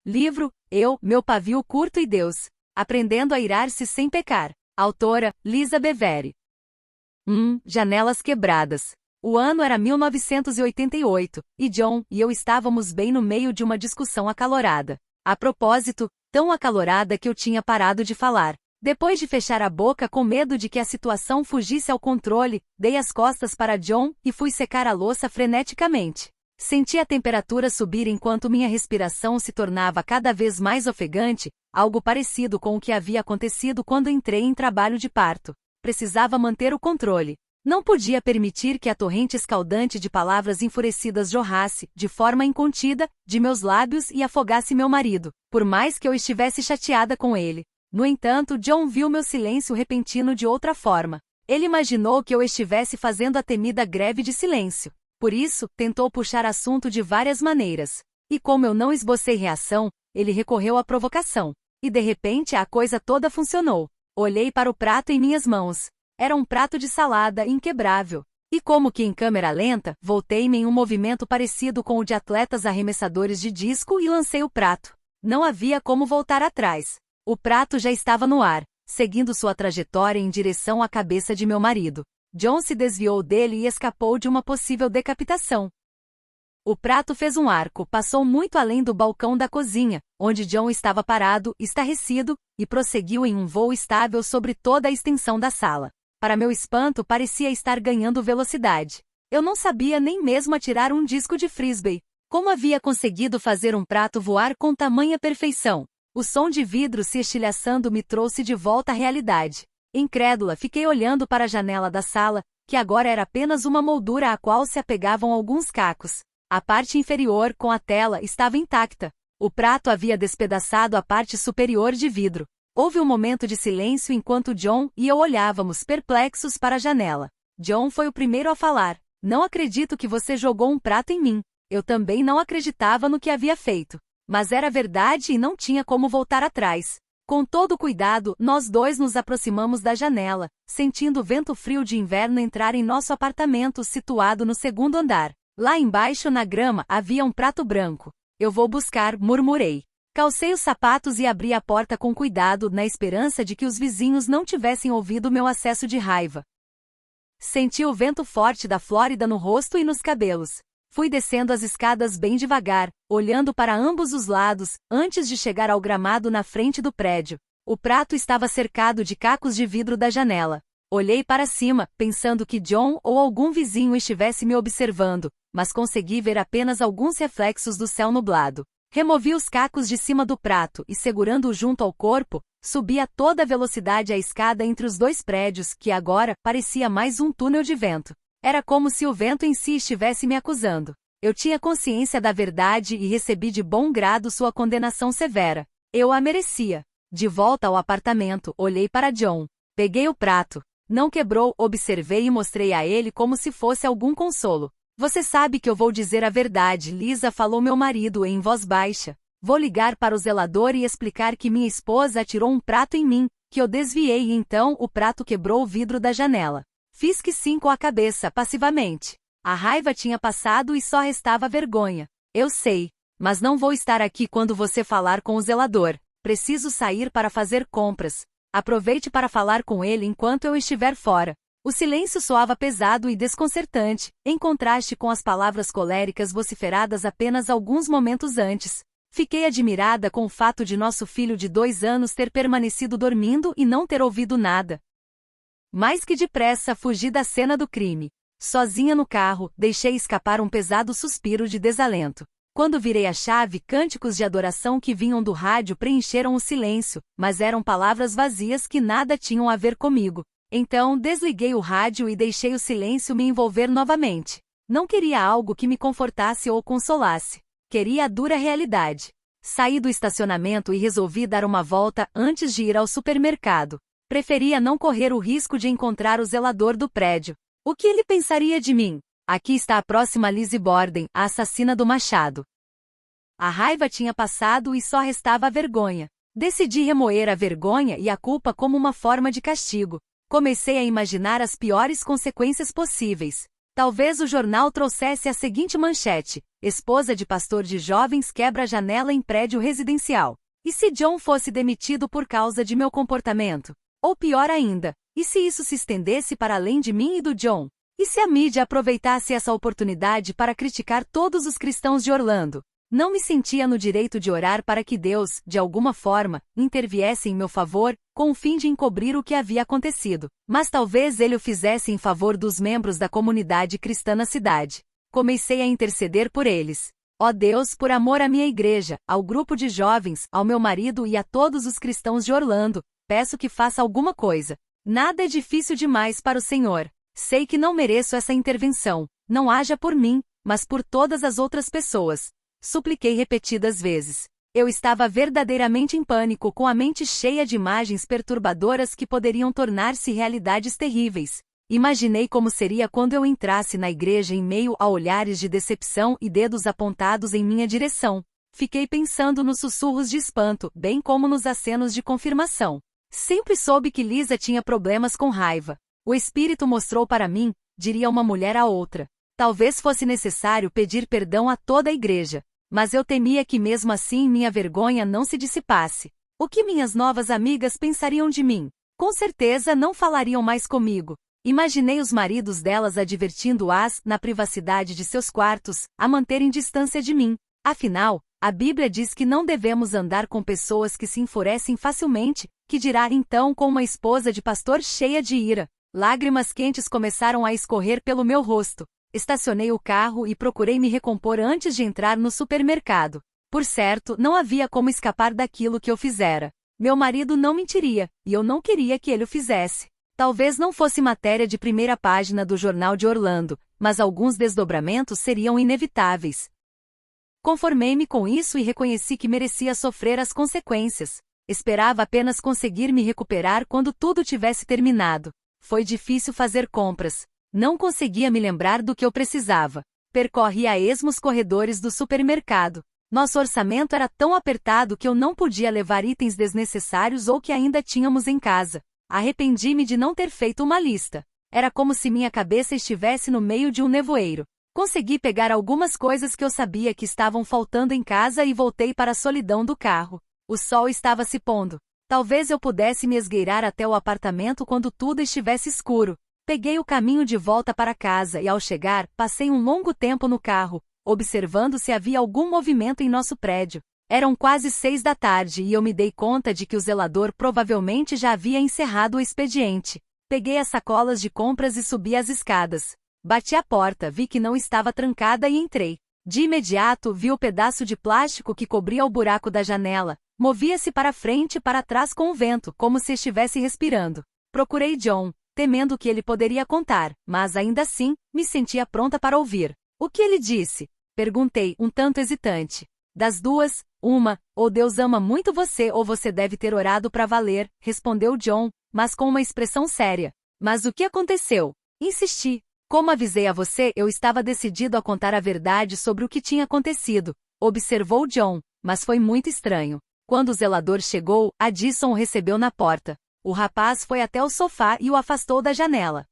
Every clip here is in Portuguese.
Livro, Eu, Meu Pavio Curto e Deus. Aprendendo a Irar-se Sem Pecar. Autora, Lisa Bevere. Janelas quebradas. O ano era 1988, e John e eu estávamos bem no meio de uma discussão acalorada. A propósito, tão acalorada que eu tinha parado de falar. Depois de fechar a boca com medo de que a situação fugisse ao controle, dei as costas para John e fui secar a louça freneticamente. Senti a temperatura subir enquanto minha respiração se tornava cada vez mais ofegante, algo parecido com o que havia acontecido quando entrei em trabalho de parto. Precisava manter o controle. Não podia permitir que a torrente escaldante de palavras enfurecidas jorrasse, de forma incontida, de meus lábios e afogasse meu marido, por mais que eu estivesse chateada com ele. No entanto, John viu meu silêncio repentino de outra forma. Ele imaginou que eu estivesse fazendo a temida greve de silêncio. Por isso, tentou puxar assunto de várias maneiras. E como eu não esbocei reação, ele recorreu à provocação. E de repente a coisa toda funcionou. Olhei para o prato em minhas mãos. Era um prato de salada inquebrável. E como que em câmera lenta, voltei-me em um movimento parecido com o de atletas arremessadores de disco e lancei o prato. Não havia como voltar atrás. O prato já estava no ar, seguindo sua trajetória em direção à cabeça de meu marido. John se desviou dele e escapou de uma possível decapitação. O prato fez um arco, passou muito além do balcão da cozinha, onde John estava parado, estarrecido, e prosseguiu em um voo estável sobre toda a extensão da sala. Para meu espanto, parecia estar ganhando velocidade. Eu não sabia nem mesmo atirar um disco de frisbee. Como havia conseguido fazer um prato voar com tamanha perfeição? O som de vidro se estilhaçando me trouxe de volta à realidade. Incrédula, fiquei olhando para a janela da sala, que agora era apenas uma moldura à qual se apegavam alguns cacos. A parte inferior, com a tela, estava intacta. O prato havia despedaçado a parte superior de vidro. Houve um momento de silêncio enquanto John e eu olhávamos perplexos para a janela. John foi o primeiro a falar. Não acredito que você jogou um prato em mim. Eu também não acreditava no que havia feito. Mas era verdade e não tinha como voltar atrás. Com todo cuidado, nós dois nos aproximamos da janela, sentindo o vento frio de inverno entrar em nosso apartamento situado no segundo andar. Lá embaixo na grama havia um prato branco. Eu vou buscar, murmurei. Calcei os sapatos e abri a porta com cuidado, na esperança de que os vizinhos não tivessem ouvido meu acesso de raiva. Senti o vento forte da Flórida no rosto e nos cabelos. Fui descendo as escadas bem devagar, olhando para ambos os lados, antes de chegar ao gramado na frente do prédio. O prato estava cercado de cacos de vidro da janela. Olhei para cima, pensando que John ou algum vizinho estivesse me observando, mas consegui ver apenas alguns reflexos do céu nublado. Removi os cacos de cima do prato e, segurando-o junto ao corpo, subi a toda velocidade a escada entre os dois prédios, que agora parecia mais um túnel de vento. Era como se o vento em si estivesse me acusando. Eu tinha consciência da verdade e recebi de bom grado sua condenação severa. Eu a merecia. De volta ao apartamento, olhei para John. Peguei o prato. Não quebrou, observei e mostrei a ele como se fosse algum consolo. Você sabe que eu vou dizer a verdade, Lisa, falou meu marido em voz baixa. Vou ligar para o zelador e explicar que minha esposa atirou um prato em mim, que eu desviei e então o prato quebrou o vidro da janela. Fiz que sim com a cabeça, passivamente. A raiva tinha passado e só restava vergonha. Eu sei. Mas não vou estar aqui quando você falar com o zelador. Preciso sair para fazer compras. Aproveite para falar com ele enquanto eu estiver fora. O silêncio soava pesado e desconcertante, em contraste com as palavras coléricas vociferadas apenas alguns momentos antes. Fiquei admirada com o fato de nosso filho de 2 anos ter permanecido dormindo e não ter ouvido nada. Mais que depressa fugi da cena do crime. Sozinha no carro, deixei escapar um pesado suspiro de desalento. Quando virei a chave, cânticos de adoração que vinham do rádio preencheram o silêncio, mas eram palavras vazias que nada tinham a ver comigo. Então, desliguei o rádio e deixei o silêncio me envolver novamente. Não queria algo que me confortasse ou consolasse. Queria a dura realidade. Saí do estacionamento e resolvi dar uma volta antes de ir ao supermercado. Preferia não correr o risco de encontrar o zelador do prédio. O que ele pensaria de mim? Aqui está a próxima Lizzie Borden, a assassina do machado. A raiva tinha passado e só restava a vergonha. Decidi remoer a vergonha e a culpa como uma forma de castigo. Comecei a imaginar as piores consequências possíveis. Talvez o jornal trouxesse a seguinte manchete: esposa de pastor de jovens quebra janela em prédio residencial. E se John fosse demitido por causa de meu comportamento? Ou pior ainda, e se isso se estendesse para além de mim e do John? E se a mídia aproveitasse essa oportunidade para criticar todos os cristãos de Orlando? Não me sentia no direito de orar para que Deus, de alguma forma, interviesse em meu favor, com o fim de encobrir o que havia acontecido. Mas talvez ele o fizesse em favor dos membros da comunidade cristã na cidade. Comecei a interceder por eles. Ó Deus, por amor à minha igreja, ao grupo de jovens, ao meu marido e a todos os cristãos de Orlando, peço que faça alguma coisa. Nada é difícil demais para o Senhor. Sei que não mereço essa intervenção. Não haja por mim, mas por todas as outras pessoas. Supliquei repetidas vezes. Eu estava verdadeiramente em pânico, com a mente cheia de imagens perturbadoras que poderiam tornar-se realidades terríveis. Imaginei como seria quando eu entrasse na igreja em meio a olhares de decepção e dedos apontados em minha direção. Fiquei pensando nos sussurros de espanto, bem como nos acenos de confirmação. Sempre soube que Lisa tinha problemas com raiva. O Espírito mostrou para mim, diria uma mulher a outra. Talvez fosse necessário pedir perdão a toda a igreja. Mas eu temia que mesmo assim minha vergonha não se dissipasse. O que minhas novas amigas pensariam de mim? Com certeza não falariam mais comigo. Imaginei os maridos delas advertindo-as, na privacidade de seus quartos, a manterem distância de mim. Afinal, a Bíblia diz que não devemos andar com pessoas que se enfurecem facilmente, que dirá então com uma esposa de pastor cheia de ira. Lágrimas quentes começaram a escorrer pelo meu rosto. Estacionei o carro e procurei me recompor antes de entrar no supermercado. Por certo, não havia como escapar daquilo que eu fizera. Meu marido não mentiria, e eu não queria que ele o fizesse. Talvez não fosse matéria de primeira página do jornal de Orlando, mas alguns desdobramentos seriam inevitáveis. Conformei-me com isso e reconheci que merecia sofrer as consequências. Esperava apenas conseguir me recuperar quando tudo tivesse terminado. Foi difícil fazer compras. Não conseguia me lembrar do que eu precisava. Percorri a esmo os corredores do supermercado. Nosso orçamento era tão apertado que eu não podia levar itens desnecessários ou que ainda tínhamos em casa. Arrependi-me de não ter feito uma lista. Era como se minha cabeça estivesse no meio de um nevoeiro. Consegui pegar algumas coisas que eu sabia que estavam faltando em casa e voltei para a solidão do carro. O sol estava se pondo. Talvez eu pudesse me esgueirar até o apartamento quando tudo estivesse escuro. Peguei o caminho de volta para casa e, ao chegar, passei um longo tempo no carro, observando se havia algum movimento em nosso prédio. Eram quase 6 da tarde e eu me dei conta de que o zelador provavelmente já havia encerrado o expediente. Peguei as sacolas de compras e subi as escadas. Bati a porta, vi que não estava trancada e entrei. De imediato, vi o pedaço de plástico que cobria o buraco da janela. Movia-se para frente e para trás com o vento, como se estivesse respirando. Procurei John, temendo que ele poderia contar, mas ainda assim, me sentia pronta para ouvir. O que ele disse? Perguntei, um tanto hesitante. Das duas, uma, ou Deus ama muito você ou você deve ter orado para valer, respondeu John, mas com uma expressão séria. Mas o que aconteceu? Insisti. Como avisei a você, eu estava decidido a contar a verdade sobre o que tinha acontecido, observou John, mas foi muito estranho. Quando o zelador chegou, Addison o recebeu na porta. O rapaz foi até o sofá e o afastou da janela.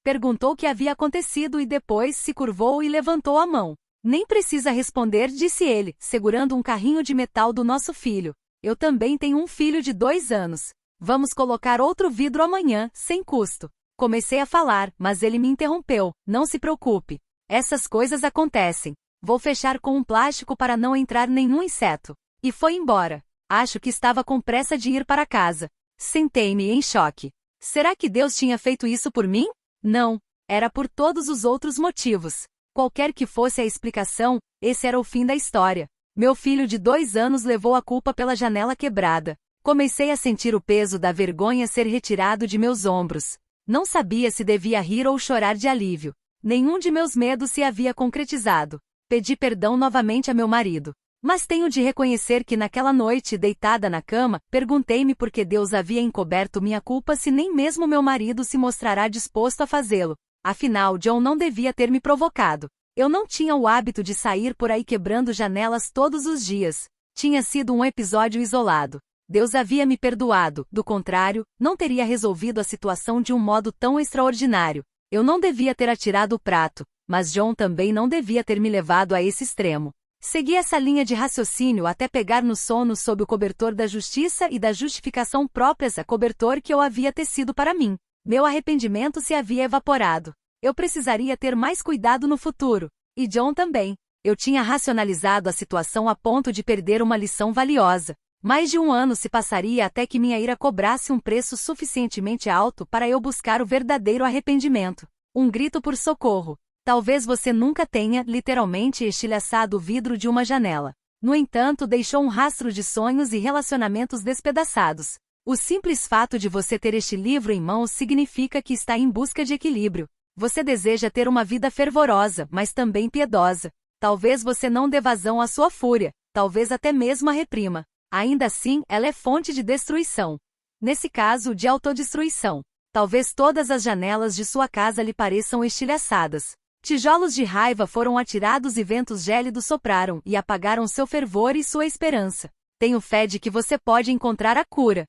Perguntou o que havia acontecido e depois se curvou e levantou a mão. Nem precisa responder, disse ele, segurando um carrinho de metal do nosso filho. Eu também tenho um filho de 2 anos. Vamos colocar outro vidro amanhã, sem custo. Comecei a falar, mas ele me interrompeu. Não se preocupe. Essas coisas acontecem. Vou fechar com um plástico para não entrar nenhum inseto. E foi embora. Acho que estava com pressa de ir para casa. Sentei-me em choque. Será que Deus tinha feito isso por mim? Não. Era por todos os outros motivos. Qualquer que fosse a explicação, esse era o fim da história. Meu filho de 2 anos levou a culpa pela janela quebrada. Comecei a sentir o peso da vergonha ser retirado de meus ombros. Não sabia se devia rir ou chorar de alívio. Nenhum de meus medos se havia concretizado. Pedi perdão novamente a meu marido. Mas tenho de reconhecer que naquela noite, deitada na cama, perguntei-me por que Deus havia encoberto minha culpa se nem mesmo meu marido se mostrará disposto a fazê-lo. Afinal, John não devia ter me provocado. Eu não tinha o hábito de sair por aí quebrando janelas todos os dias. Tinha sido um episódio isolado. Deus havia me perdoado, do contrário, não teria resolvido a situação de um modo tão extraordinário. Eu não devia ter atirado o prato, mas John também não devia ter me levado a esse extremo. Segui essa linha de raciocínio até pegar no sono sob o cobertor da justiça e da justificação próprias a cobertor que eu havia tecido para mim. Meu arrependimento se havia evaporado. Eu precisaria ter mais cuidado no futuro. E John também. Eu tinha racionalizado a situação a ponto de perder uma lição valiosa. Mais de um ano se passaria até que minha ira cobrasse um preço suficientemente alto para eu buscar o verdadeiro arrependimento. Um grito por socorro. Talvez você nunca tenha, literalmente, estilhaçado o vidro de uma janela. No entanto, deixou um rastro de sonhos e relacionamentos despedaçados. O simples fato de você ter este livro em mãos significa que está em busca de equilíbrio. Você deseja ter uma vida fervorosa, mas também piedosa. Talvez você não dê vazão à sua fúria, talvez até mesmo a reprima. Ainda assim, ela é fonte de destruição. Nesse caso, de autodestruição. Talvez todas as janelas de sua casa lhe pareçam estilhaçadas. Tijolos de raiva foram atirados e ventos gélidos sopraram e apagaram seu fervor e sua esperança. Tenho fé de que você pode encontrar a cura.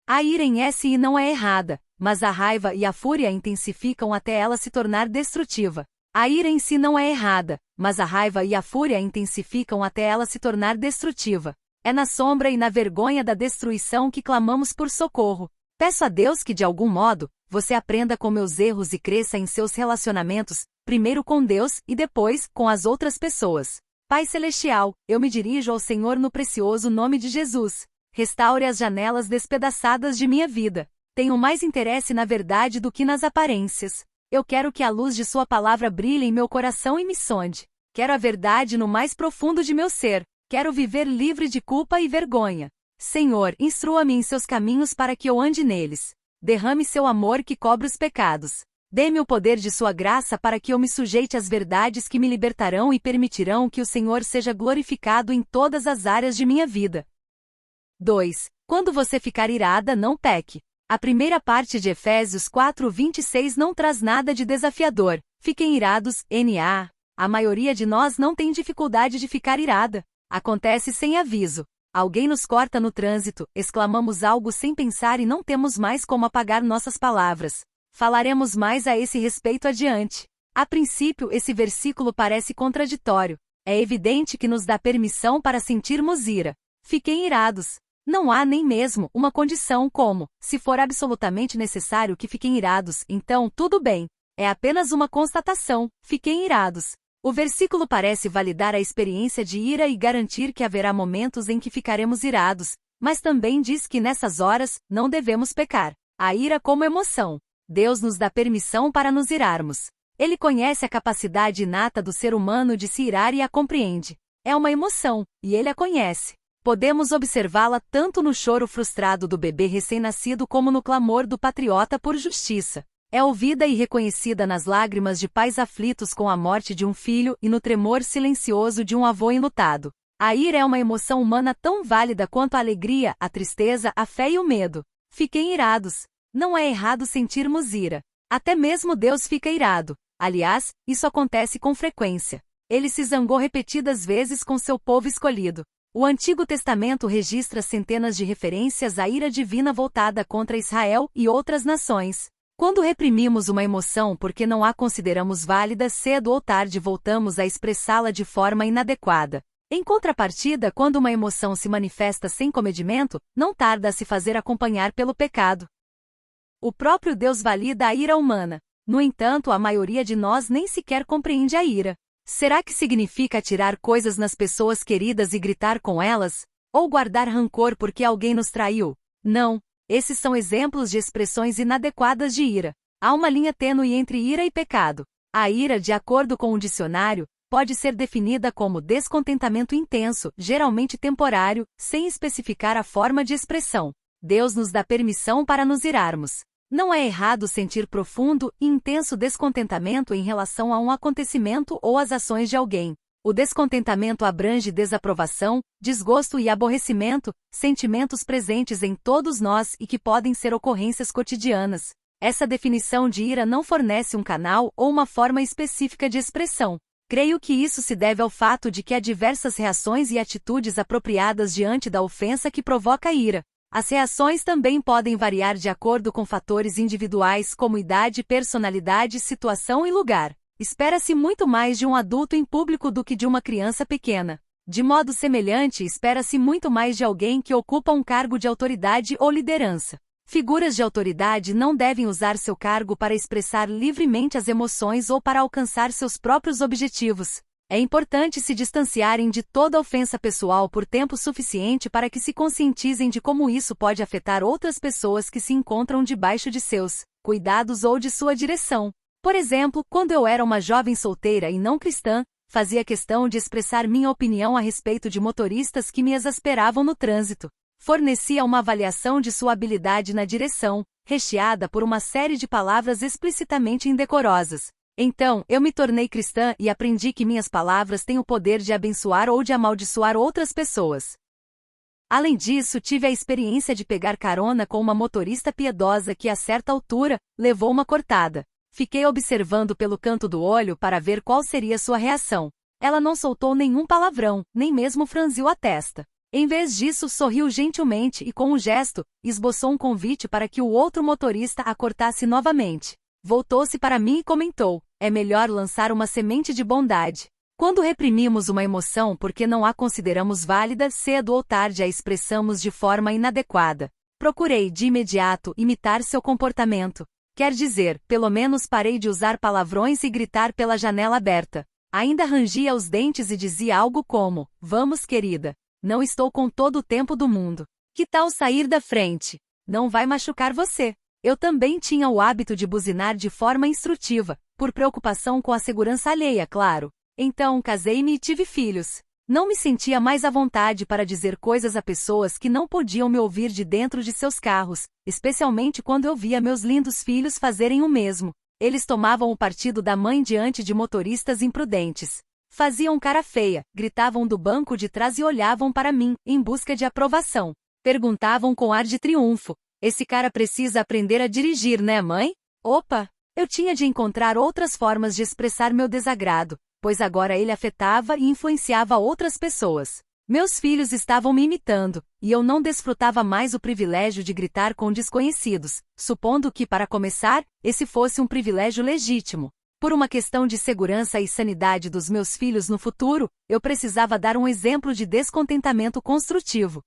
A ira em si não é errada, mas a raiva e a fúria intensificam até ela se tornar destrutiva. A ira em si não é errada, mas a raiva e a fúria intensificam até ela se tornar destrutiva. É na sombra e na vergonha da destruição que clamamos por socorro. Peço a Deus que, de algum modo, você aprenda com meus erros e cresça em seus relacionamentos, primeiro com Deus e depois com as outras pessoas. Pai Celestial, eu me dirijo ao Senhor no precioso nome de Jesus. Restaure as janelas despedaçadas de minha vida. Tenho mais interesse na verdade do que nas aparências. Eu quero que a luz de sua palavra brilhe em meu coração e me sonde. Quero a verdade no mais profundo de meu ser. Quero viver livre de culpa e vergonha. Senhor, instrua-me em seus caminhos para que eu ande neles. Derrame seu amor que cobre os pecados. Dê-me o poder de sua graça para que eu me sujeite às verdades que me libertarão e permitirão que o Senhor seja glorificado em todas as áreas de minha vida. 2. Quando você ficar irada, não peque. A primeira parte de Efésios 4:26 não traz nada de desafiador. Fiquem irados, N.A. A maioria de nós não tem dificuldade de ficar irada. Acontece sem aviso. Alguém nos corta no trânsito, exclamamos algo sem pensar e não temos mais como apagar nossas palavras. Falaremos mais a esse respeito adiante. A princípio, esse versículo parece contraditório. É evidente que nos dá permissão para sentirmos ira. Fiquem irados. Não há nem mesmo uma condição como, se for absolutamente necessário que fiquem irados, então tudo bem. É apenas uma constatação, fiquem irados. O versículo parece validar a experiência de ira e garantir que haverá momentos em que ficaremos irados, mas também diz que nessas horas, não devemos pecar. A ira como emoção. Deus nos dá permissão para nos irarmos. Ele conhece a capacidade inata do ser humano de se irar e a compreende. É uma emoção, e ele a conhece. Podemos observá-la tanto no choro frustrado do bebê recém-nascido como no clamor do patriota por justiça. É ouvida e reconhecida nas lágrimas de pais aflitos com a morte de um filho e no tremor silencioso de um avô enlutado. A ira é uma emoção humana tão válida quanto a alegria, a tristeza, a fé e o medo. Fiquem irados. Não é errado sentirmos ira. Até mesmo Deus fica irado. Aliás, isso acontece com frequência. Ele se zangou repetidas vezes com seu povo escolhido. O Antigo Testamento registra centenas de referências à ira divina voltada contra Israel e outras nações. Quando reprimimos uma emoção porque não a consideramos válida, cedo ou tarde voltamos a expressá-la de forma inadequada. Em contrapartida, quando uma emoção se manifesta sem comedimento, não tarda a se fazer acompanhar pelo pecado. O próprio Deus valida a ira humana. No entanto, a maioria de nós nem sequer compreende a ira. Será que significa atirar coisas nas pessoas queridas e gritar com elas? Ou guardar rancor porque alguém nos traiu? Não. Esses são exemplos de expressões inadequadas de ira. Há uma linha tênue entre ira e pecado. A ira, de acordo com o dicionário, pode ser definida como descontentamento intenso, geralmente temporário, sem especificar a forma de expressão. Deus nos dá permissão para nos irarmos. Não é errado sentir profundo e intenso descontentamento em relação a um acontecimento ou às ações de alguém. O descontentamento abrange desaprovação, desgosto e aborrecimento, sentimentos presentes em todos nós e que podem ser ocorrências cotidianas. Essa definição de ira não fornece um canal ou uma forma específica de expressão. Creio que isso se deve ao fato de que há diversas reações e atitudes apropriadas diante da ofensa que provoca ira. As reações também podem variar de acordo com fatores individuais como idade, personalidade, situação e lugar. Espera-se muito mais de um adulto em público do que de uma criança pequena. De modo semelhante, espera-se muito mais de alguém que ocupa um cargo de autoridade ou liderança. Figuras de autoridade não devem usar seu cargo para expressar livremente as emoções ou para alcançar seus próprios objetivos. É importante se distanciarem de toda ofensa pessoal por tempo suficiente para que se conscientizem de como isso pode afetar outras pessoas que se encontram debaixo de seus cuidados ou de sua direção. Por exemplo, quando eu era uma jovem solteira e não cristã, fazia questão de expressar minha opinião a respeito de motoristas que me exasperavam no trânsito. Fornecia uma avaliação de sua habilidade na direção, recheada por uma série de palavras explicitamente indecorosas. Então, eu me tornei cristã e aprendi que minhas palavras têm o poder de abençoar ou de amaldiçoar outras pessoas. Além disso, tive a experiência de pegar carona com uma motorista piedosa que, a certa altura, levou uma cortada. Fiquei observando pelo canto do olho para ver qual seria sua reação. Ela não soltou nenhum palavrão, nem mesmo franziu a testa. Em vez disso, sorriu gentilmente e, com um gesto, esboçou um convite para que o outro motorista a cortasse novamente. Voltou-se para mim e comentou: é melhor lançar uma semente de bondade. Quando reprimimos uma emoção porque não a consideramos válida, cedo ou tarde a expressamos de forma inadequada. Procurei, de imediato, imitar seu comportamento. Quer dizer, pelo menos parei de usar palavrões e gritar pela janela aberta. Ainda rangia os dentes e dizia algo como: vamos, querida. Não estou com todo o tempo do mundo. Que tal sair da frente? Não vai machucar você. Eu também tinha o hábito de buzinar de forma instrutiva, por preocupação com a segurança alheia, claro. Então, casei-me e tive filhos. Não me sentia mais à vontade para dizer coisas a pessoas que não podiam me ouvir de dentro de seus carros, especialmente quando eu via meus lindos filhos fazerem o mesmo. Eles tomavam o partido da mãe diante de motoristas imprudentes. Faziam cara feia, gritavam do banco de trás e olhavam para mim, em busca de aprovação. Perguntavam com ar de triunfo: esse cara precisa aprender a dirigir, né, mãe? Opa! Eu tinha de encontrar outras formas de expressar meu desagrado, pois agora ele afetava e influenciava outras pessoas. Meus filhos estavam me imitando, e eu não desfrutava mais o privilégio de gritar com desconhecidos, supondo que, para começar, esse fosse um privilégio legítimo. Por uma questão de segurança e sanidade dos meus filhos no futuro, eu precisava dar um exemplo de descontentamento construtivo.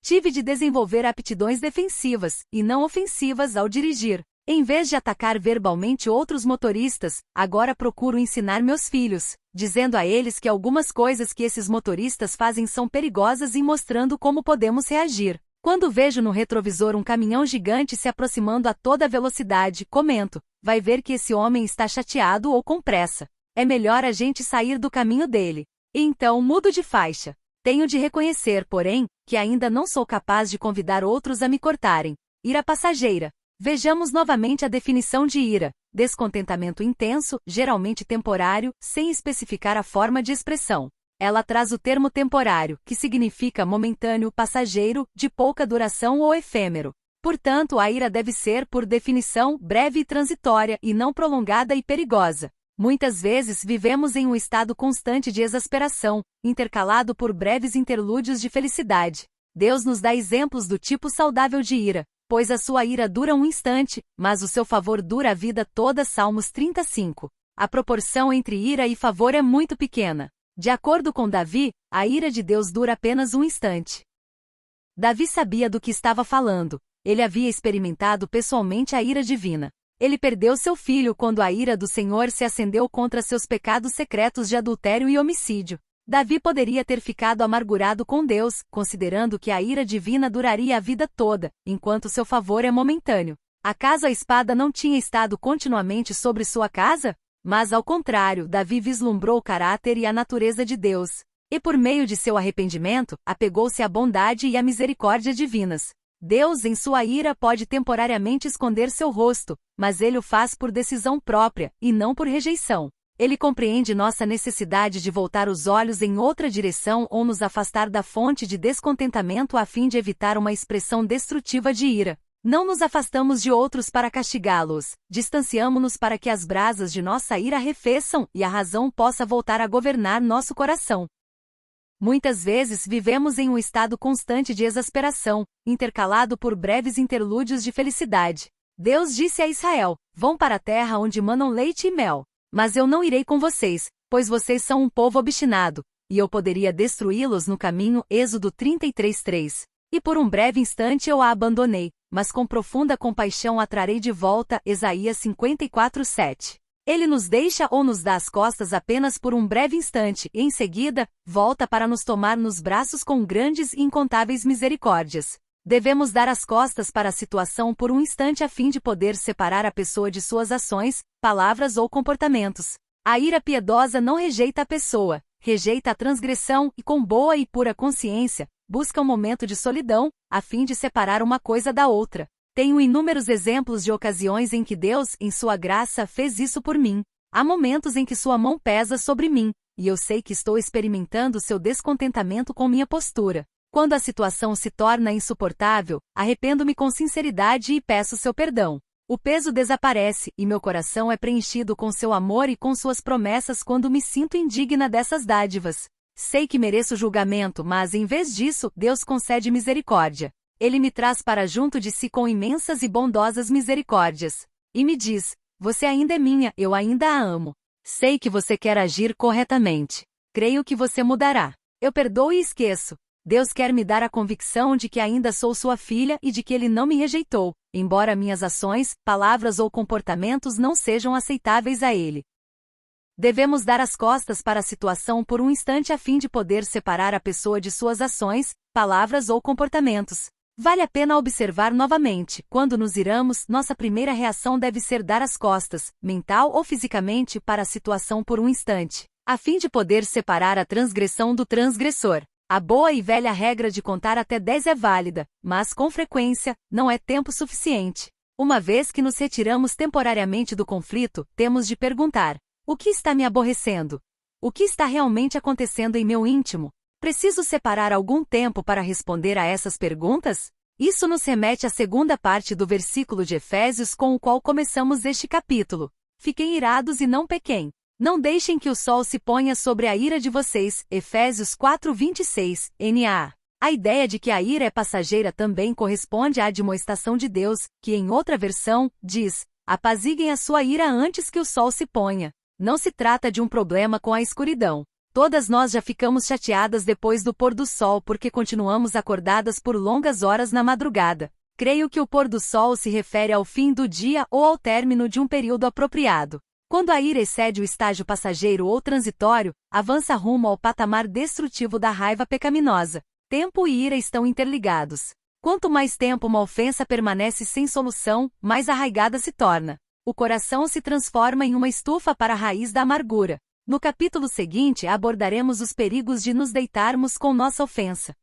Tive de desenvolver aptidões defensivas, e não ofensivas ao dirigir. Em vez de atacar verbalmente outros motoristas, agora procuro ensinar meus filhos, dizendo a eles que algumas coisas que esses motoristas fazem são perigosas e mostrando como podemos reagir. Quando vejo no retrovisor um caminhão gigante se aproximando a toda velocidade, comento: vai ver que esse homem está chateado ou com pressa. É melhor a gente sair do caminho dele. E então mudo de faixa. Tenho de reconhecer, porém, que ainda não sou capaz de convidar outros a me cortarem. Ira passageira. Vejamos novamente a definição de ira: descontentamento intenso, geralmente temporário, sem especificar a forma de expressão. Ela traz o termo temporário, que significa momentâneo, passageiro, de pouca duração ou efêmero. Portanto, a ira deve ser, por definição, breve e transitória, e não prolongada e perigosa. Muitas vezes vivemos em um estado constante de exasperação, intercalado por breves interlúdios de felicidade. Deus nos dá exemplos do tipo saudável de ira, pois a sua ira dura um instante, mas o seu favor dura a vida toda. Salmos 35. A proporção entre ira e favor é muito pequena. De acordo com Davi, a ira de Deus dura apenas um instante. Davi sabia do que estava falando. Ele havia experimentado pessoalmente a ira divina. Ele perdeu seu filho quando a ira do Senhor se acendeu contra seus pecados secretos de adultério e homicídio. Davi poderia ter ficado amargurado com Deus, considerando que a ira divina duraria a vida toda, enquanto seu favor é momentâneo. Acaso a espada não tinha estado continuamente sobre sua casa? Mas, ao contrário, Davi vislumbrou o caráter e a natureza de Deus. E por meio de seu arrependimento, apegou-se à bondade e à misericórdia divinas. Deus, em sua ira, pode temporariamente esconder seu rosto, mas ele o faz por decisão própria, e não por rejeição. Ele compreende nossa necessidade de voltar os olhos em outra direção ou nos afastar da fonte de descontentamento a fim de evitar uma expressão destrutiva de ira. Não nos afastamos de outros para castigá-los, distanciamo-nos para que as brasas de nossa ira arrefeçam e a razão possa voltar a governar nosso coração. Muitas vezes vivemos em um estado constante de exasperação, intercalado por breves interlúdios de felicidade. Deus disse a Israel: vão para a terra onde manam leite e mel. Mas eu não irei com vocês, pois vocês são um povo obstinado, e eu poderia destruí-los no caminho. Êxodo 33:3. E por um breve instante eu a abandonei, mas com profunda compaixão a trarei de volta. Isaías 54:7. Ele nos deixa ou nos dá as costas apenas por um breve instante e, em seguida, volta para nos tomar nos braços com grandes e incontáveis misericórdias. Devemos dar as costas para a situação por um instante a fim de poder separar a pessoa de suas ações, palavras ou comportamentos. A ira piedosa não rejeita a pessoa, rejeita a transgressão e, com boa e pura consciência, busca um momento de solidão, a fim de separar uma coisa da outra. Tenho inúmeros exemplos de ocasiões em que Deus, em sua graça, fez isso por mim. Há momentos em que sua mão pesa sobre mim, e eu sei que estou experimentando seu descontentamento com minha postura. Quando a situação se torna insuportável, arrependo-me com sinceridade e peço seu perdão. O peso desaparece, e meu coração é preenchido com seu amor e com suas promessas quando me sinto indigna dessas dádivas. Sei que mereço julgamento, mas em vez disso, Deus concede misericórdia. Ele me traz para junto de si com imensas e bondosas misericórdias. E me diz: você ainda é minha, eu ainda a amo. Sei que você quer agir corretamente. Creio que você mudará. Eu perdoo e esqueço. Deus quer me dar a convicção de que ainda sou sua filha e de que Ele não me rejeitou, embora minhas ações, palavras ou comportamentos não sejam aceitáveis a Ele. Devemos dar as costas para a situação por um instante a fim de poder separar a pessoa de suas ações, palavras ou comportamentos. Vale a pena observar novamente: quando nos iramos, nossa primeira reação deve ser dar as costas, mental ou fisicamente, para a situação por um instante, a fim de poder separar a transgressão do transgressor. A boa e velha regra de contar até 10 é válida, mas, com frequência, não é tempo suficiente. Uma vez que nos retiramos temporariamente do conflito, temos de perguntar: o que está me aborrecendo? O que está realmente acontecendo em meu íntimo? Preciso separar algum tempo para responder a essas perguntas? Isso nos remete à segunda parte do versículo de Efésios com o qual começamos este capítulo. Fiquem irados e não pequem. Não deixem que o sol se ponha sobre a ira de vocês. Efésios 4:26, NA. A ideia de que a ira é passageira também corresponde à admoestação de Deus, que em outra versão, diz: apaziguem a sua ira antes que o sol se ponha. Não se trata de um problema com a escuridão. Todas nós já ficamos chateadas depois do pôr do sol porque continuamos acordadas por longas horas na madrugada. Creio que o pôr do sol se refere ao fim do dia ou ao término de um período apropriado. Quando a ira excede o estágio passageiro ou transitório, avança rumo ao patamar destrutivo da raiva pecaminosa. Tempo e ira estão interligados. Quanto mais tempo uma ofensa permanece sem solução, mais arraigada se torna. O coração se transforma em uma estufa para a raiz da amargura. No capítulo seguinte abordaremos os perigos de nos deitarmos com nossa ofensa.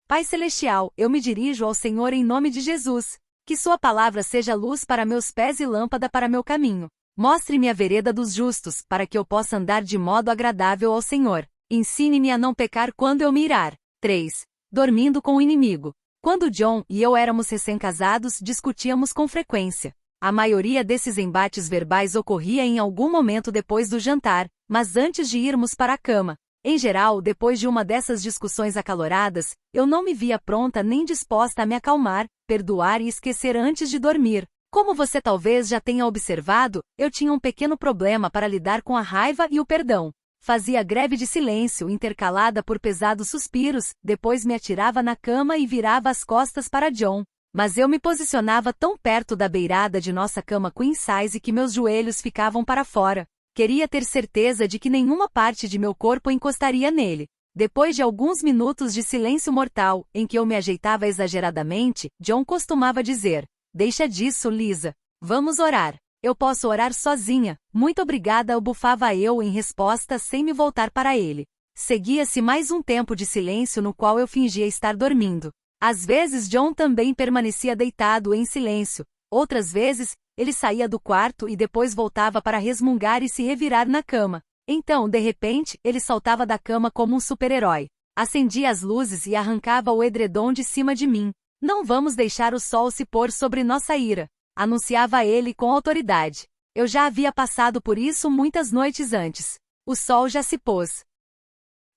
Pai Celestial, eu me dirijo ao Senhor em nome de Jesus. Que sua palavra seja luz para meus pés e lâmpada para meu caminho. Mostre-me a vereda dos justos, para que eu possa andar de modo agradável ao Senhor. Ensine-me a não pecar quando eu me irar. 3. Dormindo com o inimigo. Quando John e eu éramos recém-casados, discutíamos com frequência. A maioria desses embates verbais ocorria em algum momento depois do jantar, mas antes de irmos para a cama. Em geral, depois de uma dessas discussões acaloradas, eu não me via pronta nem disposta a me acalmar, perdoar e esquecer antes de dormir. Como você talvez já tenha observado, eu tinha um pequeno problema para lidar com a raiva e o perdão. Fazia greve de silêncio, intercalada por pesados suspiros, depois me atirava na cama e virava as costas para John. Mas eu me posicionava tão perto da beirada de nossa cama queen size que meus joelhos ficavam para fora. Queria ter certeza de que nenhuma parte de meu corpo encostaria nele. Depois de alguns minutos de silêncio mortal, em que eu me ajeitava exageradamente, John costumava dizer: deixa disso, Lisa. Vamos orar. Eu posso orar sozinha. Muito obrigada, bufava eu em resposta sem me voltar para ele. Seguia-se mais um tempo de silêncio no qual eu fingia estar dormindo. Às vezes John também permanecia deitado em silêncio. Outras vezes, ele saía do quarto e depois voltava para resmungar e se revirar na cama. Então, de repente, ele saltava da cama como um super-herói. Acendia as luzes e arrancava o edredom de cima de mim. Não vamos deixar o sol se pôr sobre nossa ira, anunciava ele com autoridade. Eu já havia passado por isso muitas noites antes. O sol já se pôs.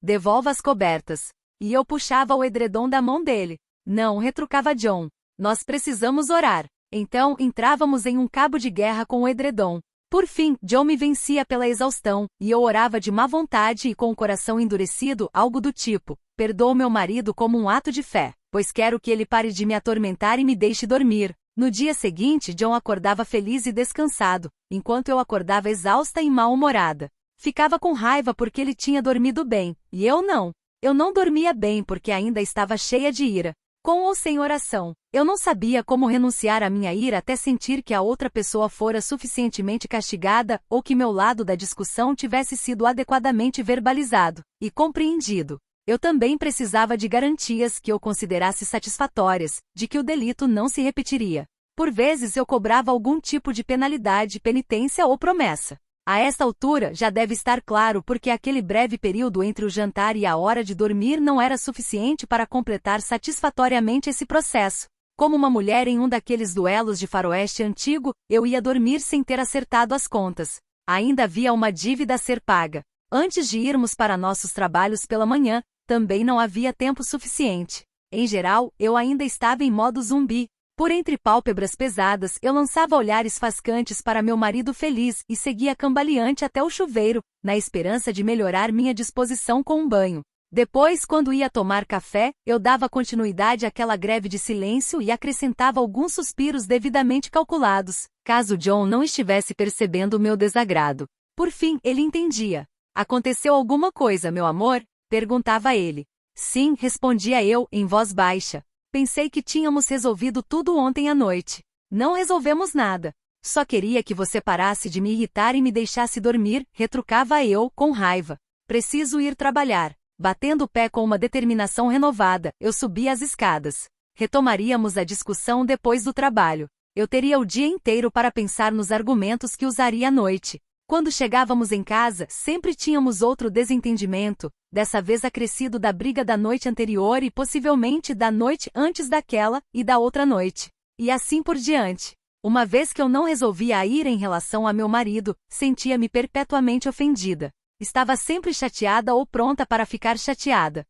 Devolva as cobertas. E eu puxava o edredom da mão dele. Não, retrucava John. Nós precisamos orar. Então, entrávamos em um cabo de guerra com o edredom. Por fim, John me vencia pela exaustão, e eu orava de má vontade e com o coração endurecido, algo do tipo: perdoo meu marido como um ato de fé, pois quero que ele pare de me atormentar e me deixe dormir. No dia seguinte, John acordava feliz e descansado, enquanto eu acordava exausta e mal-humorada. Ficava com raiva porque ele tinha dormido bem, e eu não. Eu não dormia bem porque ainda estava cheia de ira. Com ou sem oração, eu não sabia como renunciar à minha ira até sentir que a outra pessoa fora suficientemente castigada ou que meu lado da discussão tivesse sido adequadamente verbalizado e compreendido. Eu também precisava de garantias que eu considerasse satisfatórias, de que o delito não se repetiria. Por vezes eu cobrava algum tipo de penalidade, penitência ou promessa. A esta altura já deve estar claro porque aquele breve período entre o jantar e a hora de dormir não era suficiente para completar satisfatoriamente esse processo. Como uma mulher em um daqueles duelos de faroeste antigo, eu ia dormir sem ter acertado as contas. Ainda havia uma dívida a ser paga. Antes de irmos para nossos trabalhos pela manhã, também não havia tempo suficiente. Em geral, eu ainda estava em modo zumbi. Por entre pálpebras pesadas, eu lançava olhares fascantes para meu marido feliz e seguia cambaleante até o chuveiro, na esperança de melhorar minha disposição com um banho. Depois, quando ia tomar café, eu dava continuidade àquela greve de silêncio e acrescentava alguns suspiros devidamente calculados, caso John não estivesse percebendo o meu desagrado. Por fim, ele entendia. Aconteceu alguma coisa, meu amor? Perguntava ele. Sim, respondia eu, em voz baixa. Pensei que tínhamos resolvido tudo ontem à noite. Não resolvemos nada. Só queria que você parasse de me irritar e me deixasse dormir, retrucava eu, com raiva. Preciso ir trabalhar. Batendo o pé com uma determinação renovada, eu subi as escadas. Retomaríamos a discussão depois do trabalho. Eu teria o dia inteiro para pensar nos argumentos que usaria à noite. Quando chegávamos em casa, sempre tínhamos outro desentendimento, dessa vez acrescido da briga da noite anterior e possivelmente da noite antes daquela e da outra noite. E assim por diante. Uma vez que eu não resolvia a ira em relação a meu marido, sentia-me perpetuamente ofendida. Estava sempre chateada ou pronta para ficar chateada.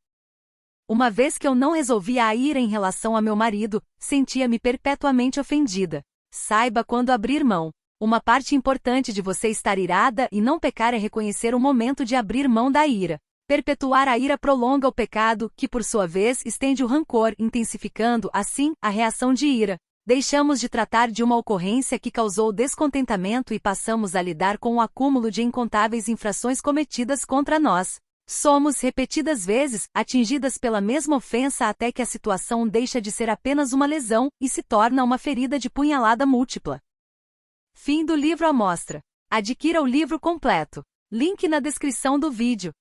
Uma vez que eu não resolvia a ira em relação a meu marido, sentia-me perpetuamente ofendida. Saiba quando abrir mão. Uma parte importante de você estar irada e não pecar é reconhecer o momento de abrir mão da ira. Perpetuar a ira prolonga o pecado, que por sua vez estende o rancor, intensificando, assim, a reação de ira. Deixamos de tratar de uma ocorrência que causou descontentamento e passamos a lidar com o acúmulo de incontáveis infrações cometidas contra nós. Somos repetidas vezes atingidas pela mesma ofensa até que a situação deixa de ser apenas uma lesão e se torna uma ferida de punhalada múltipla. Fim do livro à mostra. Adquira o livro completo. Link na descrição do vídeo.